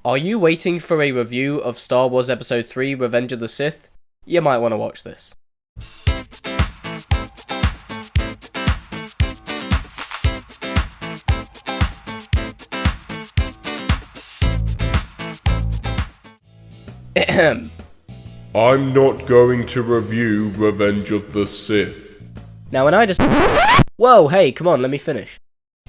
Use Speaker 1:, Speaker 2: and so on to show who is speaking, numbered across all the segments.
Speaker 1: Are you waiting for a review of Star Wars Episode 3 Revenge of the Sith? You might want to watch this.
Speaker 2: I'm not going to review Revenge of the Sith.
Speaker 1: Now when I just... Whoa, hey, come on, let me finish.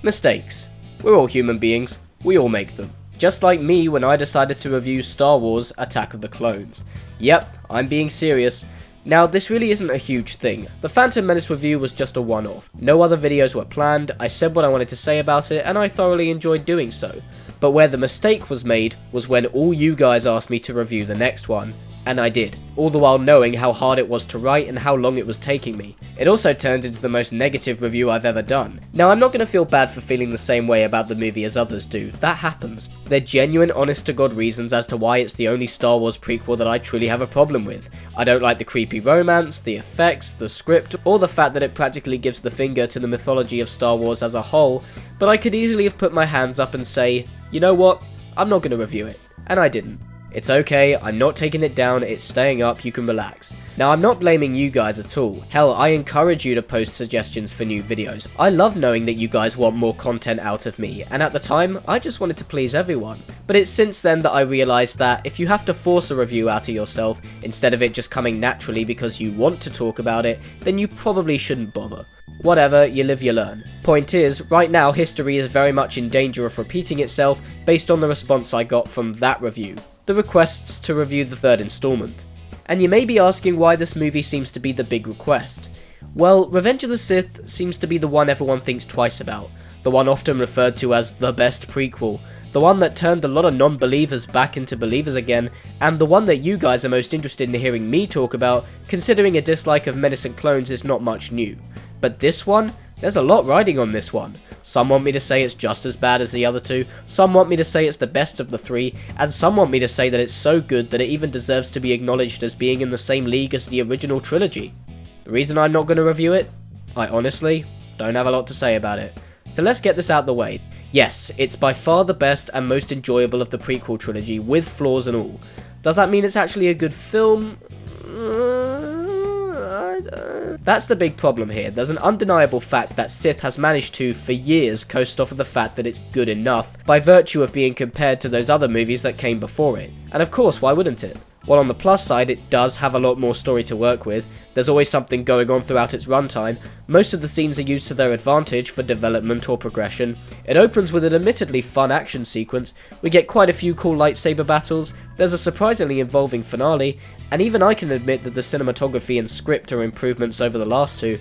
Speaker 1: Mistakes. We're all human beings. We all make them. Just like me when I decided to review Star Wars Attack of the Clones. Yep, I'm being serious. Now, this really isn't a huge thing. The Phantom Menace review was just a one-off. No other videos were planned, I said what I wanted to say about it, and I thoroughly enjoyed doing so. But where the mistake was made was when all you guys asked me to review the next one. And I did, all the while knowing how hard it was to write and how long it was taking me. It also turned into the most negative review I've ever done. Now, I'm not going to feel bad for feeling the same way about the movie as others do. That happens. They're genuine, honest-to-God reasons as to why it's the only Star Wars prequel that I truly have a problem with. I don't like the creepy romance, the effects, the script, or the fact that it practically gives the finger to the mythology of Star Wars as a whole, but I could easily have put my hands up and say, you know what, I'm not going to review it. And I didn't. It's okay, I'm not taking it down, it's staying up, you can relax. Now, I'm not blaming you guys at all. Hell, I encourage you to post suggestions for new videos. I love knowing that you guys want more content out of me, and at the time, I just wanted to please everyone. But it's since then that I realised that if you have to force a review out of yourself, instead of it just coming naturally because you want to talk about it, then you probably shouldn't bother. Whatever, you live you learn. Point is, right now history is very much in danger of repeating itself based on the response I got from that review. The requests to review the third installment. And you may be asking why this movie seems to be the big request. Well, Revenge of the Sith seems to be the one everyone thinks twice about, the one often referred to as the best prequel, the one that turned a lot of non-believers back into believers again, and the one that you guys are most interested in hearing me talk about, considering a dislike of Menace and Clones is not much new. But this one? There's a lot riding on this one. Some want me to say it's just as bad as the other two, some want me to say it's the best of the three, and some want me to say that it's so good that it even deserves to be acknowledged as being in the same league as the original trilogy. The reason I'm not going to review it? I honestly don't have a lot to say about it. So let's get this out the way. Yes, it's by far the best and most enjoyable of the prequel trilogy, with flaws and all. Does that mean it's actually a good film? That's the big problem here. There's an undeniable fact that Sith has managed to, for years, coast off of the fact that it's good enough, by virtue of being compared to those other movies that came before it. And of course, why wouldn't it? While on the plus side, it does have a lot more story to work with, there's always something going on throughout its runtime, most of the scenes are used to their advantage for development or progression, it opens with an admittedly fun action sequence, we get quite a few cool lightsaber battles, there's a surprisingly involving finale, and even I can admit that the cinematography and script are improvements over the last two.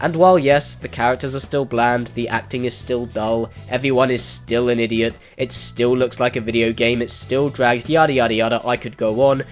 Speaker 1: And while yes, the characters are still bland, the acting is still dull, everyone is still an idiot, it still looks like a video game, it still drags, yada yada yada, I could go on,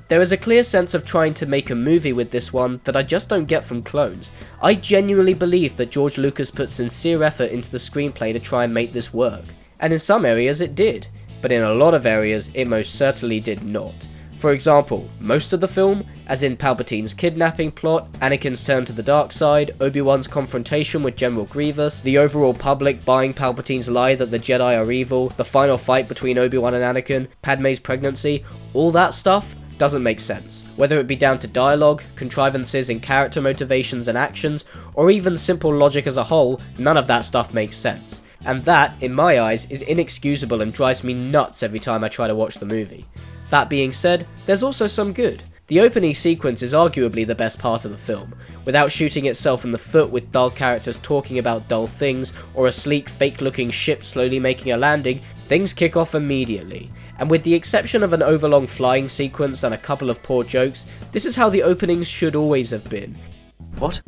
Speaker 1: there is a clear sense of trying to make a movie with this one that I just don't get from Clones. I genuinely believe that George Lucas put sincere effort into the screenplay to try and make this work. And in some areas it did, but in a lot of areas it most certainly did not. For example, most of the film, as in Palpatine's kidnapping plot, Anakin's turn to the dark side, Obi-Wan's confrontation with General Grievous, the overall public buying Palpatine's lie that the Jedi are evil, the final fight between Obi-Wan and Anakin, Padme's pregnancy, all that stuff doesn't make sense. Whether it be down to dialogue, contrivances in character motivations and actions, or even simple logic as a whole, none of that stuff makes sense. And that, in my eyes, is inexcusable and drives me nuts every time I try to watch the movie. That being said, there's also some good. The opening sequence is arguably the best part of the film. Without shooting itself in the foot with dull characters talking about dull things, or a sleek, fake-looking ship slowly making a landing, things kick off immediately. And with the exception of an overlong flying sequence and a couple of poor jokes, this is how the openings should always have been. What?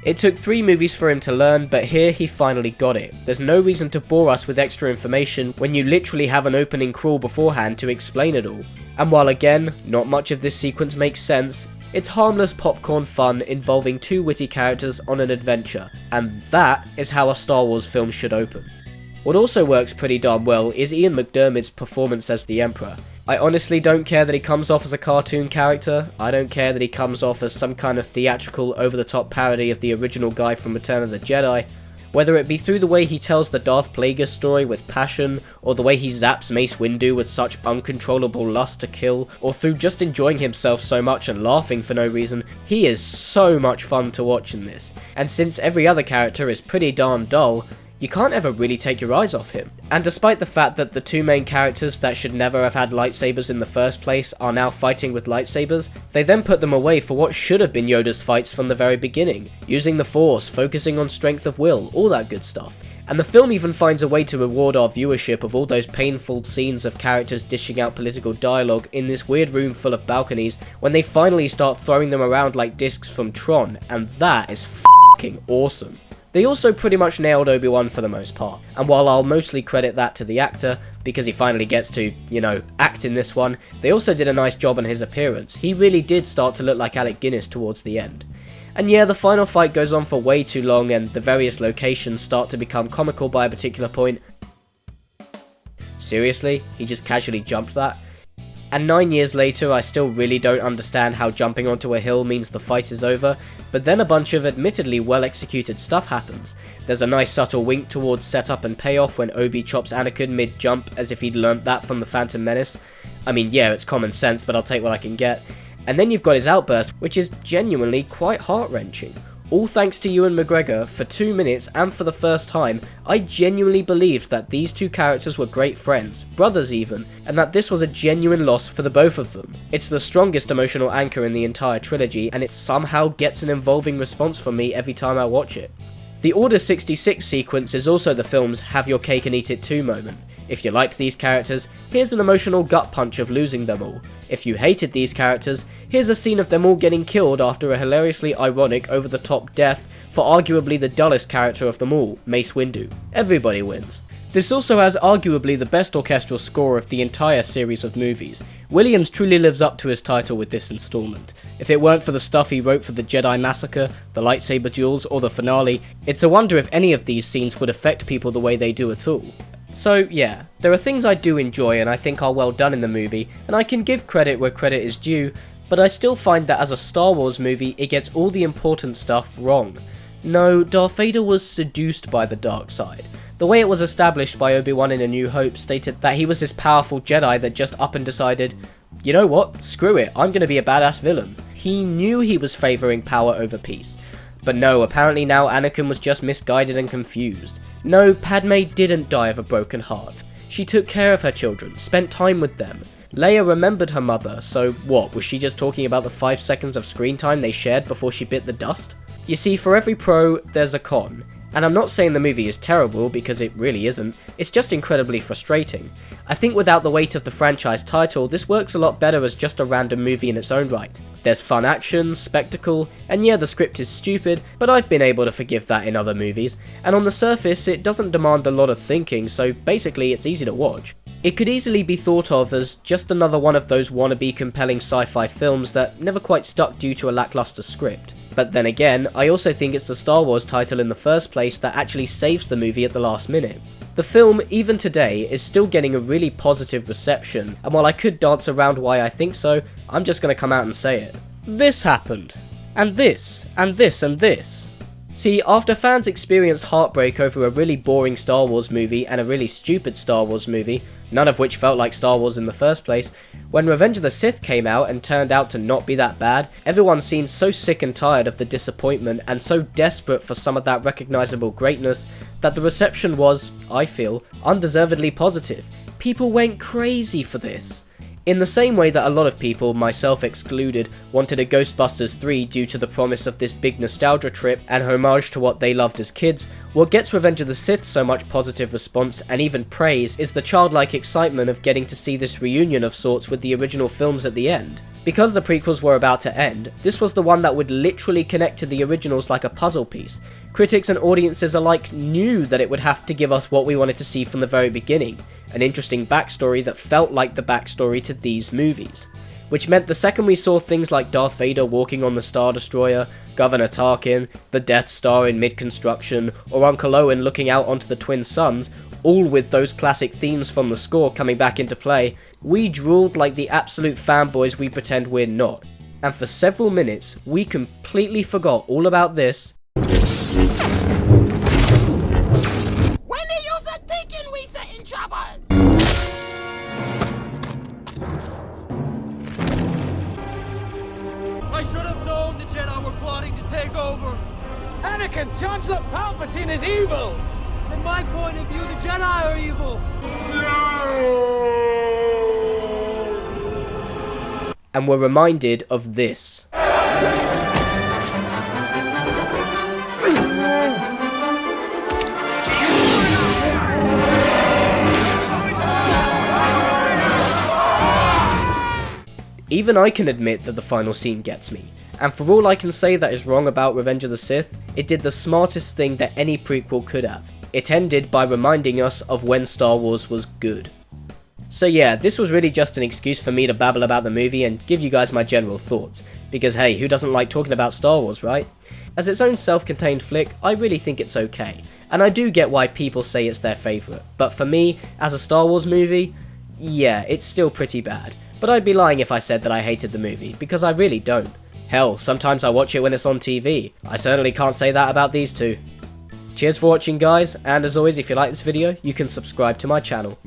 Speaker 1: It took 3 movies for him to learn, but here he finally got it. There's no reason to bore us with extra information when you literally have an opening crawl beforehand to explain it all. And while again, not much of this sequence makes sense, it's harmless popcorn fun involving 2 witty characters on an adventure, and that is how a Star Wars film should open. What also works pretty darn well is Ian McDiarmid's performance as the Emperor. I honestly don't care that he comes off as a cartoon character, I don't care that he comes off as some kind of theatrical over-the-top parody of the original guy from Return of the Jedi. Whether it be through the way he tells the Darth Plagueis story with passion, or the way he zaps Mace Windu with such uncontrollable lust to kill, or through just enjoying himself so much and laughing for no reason, he is so much fun to watch in this. And since every other character is pretty darn dull, you can't ever really take your eyes off him. And despite the fact that the two main characters that should never have had lightsabers in the first place are now fighting with lightsabers, they then put them away for what should have been Yoda's fights from the very beginning, using the Force, focusing on strength of will, all that good stuff. And the film even finds a way to reward our viewership of all those painful scenes of characters dishing out political dialogue in this weird room full of balconies when they finally start throwing them around like discs from Tron, and that is f***ing awesome. They also pretty much nailed Obi-Wan for the most part, and while I'll mostly credit that to the actor, because he finally gets to, act in this one, they also did a nice job on his appearance. He really did start to look like Alec Guinness towards the end. And yeah, the final fight goes on for way too long, and the various locations start to become comical by a particular point. Seriously? He just casually jumped that? And 9 years later, I still really don't understand how jumping onto a hill means the fight is over, but then a bunch of admittedly well executed stuff happens. There's a nice subtle wink towards setup and payoff when Obi chops Anakin mid-jump as if he'd learnt that from the Phantom Menace. I mean, yeah, it's common sense, but I'll take what I can get. And then you've got his outburst, which is genuinely quite heart-wrenching. All thanks to Ewan McGregor, for 2 minutes and for the first time, I genuinely believed that these two characters were great friends, brothers even, and that this was a genuine loss for the both of them. It's the strongest emotional anchor in the entire trilogy, and it somehow gets an involving response from me every time I watch it. The Order 66 sequence is also the film's have your cake and eat it too moment. If you liked these characters, here's an emotional gut punch of losing them all. If you hated these characters, here's a scene of them all getting killed after a hilariously ironic over-the-top death for arguably the dullest character of them all, Mace Windu. Everybody wins. This also has arguably the best orchestral score of the entire series of movies. Williams truly lives up to his title with this installment. If it weren't for the stuff he wrote for the Jedi Massacre, the lightsaber duels, or the finale, it's a wonder if any of these scenes would affect people the way they do at all. So yeah, there are things I do enjoy and I think are well done in the movie, and I can give credit where credit is due, but I still find that as a Star Wars movie it gets all the important stuff wrong. No, Darth Vader was seduced by the dark side. The way it was established by Obi-Wan in A New Hope stated that he was this powerful Jedi that just up and decided, you know what, screw it, I'm gonna be a badass villain. He knew he was favouring power over peace. But no, apparently now Anakin was just misguided and confused. No, Padme didn't die of a broken heart. She took care of her children, spent time with them. Leia remembered her mother, so what, was she just talking about the 5 seconds of screen time they shared before she bit the dust? You see, for every pro, there's a con. And I'm not saying the movie is terrible, because it really isn't, it's just incredibly frustrating. I think without the weight of the franchise title, this works a lot better as just a random movie in its own right. There's fun action, spectacle, and yeah, the script is stupid, but I've been able to forgive that in other movies, and on the surface, it doesn't demand a lot of thinking, so basically it's easy to watch. It could easily be thought of as just another one of those wannabe compelling sci-fi films that never quite stuck due to a lackluster script. But then again, I also think it's the Star Wars title in the first place that actually saves the movie at the last minute. The film, even today, is still getting a really positive reception, and while I could dance around why I think so, I'm just gonna come out and say it. This happened. And this, and this, and this. See, after fans experienced heartbreak over a really boring Star Wars movie and a really stupid Star Wars movie, none of which felt like Star Wars in the first place, when Revenge of the Sith came out and turned out to not be that bad, everyone seemed so sick and tired of the disappointment and so desperate for some of that recognisable greatness that the reception was, I feel, undeservedly positive. People went crazy for this. In the same way that a lot of people, myself excluded, wanted a Ghostbusters 3 due to the promise of this big nostalgia trip and homage to what they loved as kids, what gets Revenge of the Sith so much positive response and even praise is the childlike excitement of getting to see this reunion of sorts with the original films at the end. Because the prequels were about to end, this was the one that would literally connect to the originals like a puzzle piece. Critics and audiences alike knew that it would have to give us what we wanted to see from the very beginning, an interesting backstory that felt like the backstory to these movies. Which meant the second we saw things like Darth Vader walking on the Star Destroyer, Governor Tarkin, the Death Star in mid-construction, or Uncle Owen looking out onto the twin suns, all with those classic themes from the score coming back into play, we drooled like the absolute fanboys we pretend we're not. And for several minutes, we completely forgot all about this
Speaker 3: take over. Anakin, Chancellor Palpatine is evil. From my point of view, the Jedi are evil.
Speaker 1: And we're reminded of this. Even I can admit that the final scene gets me, and for all I can say that is wrong about Revenge of the Sith, it did the smartest thing that any prequel could have. It ended by reminding us of when Star Wars was good. So yeah, this was really just an excuse for me to babble about the movie and give you guys my general thoughts, because hey, who doesn't like talking about Star Wars, right? As its own self-contained flick, I really think it's okay, and I do get why people say it's their favourite, but for me, as a Star Wars movie, yeah, it's still pretty bad. But I'd be lying if I said that I hated the movie, because I really don't. Hell, sometimes I watch it when it's on TV. I certainly can't say that about these two. Cheers for watching guys, and as always if you like this video, you can subscribe to my channel.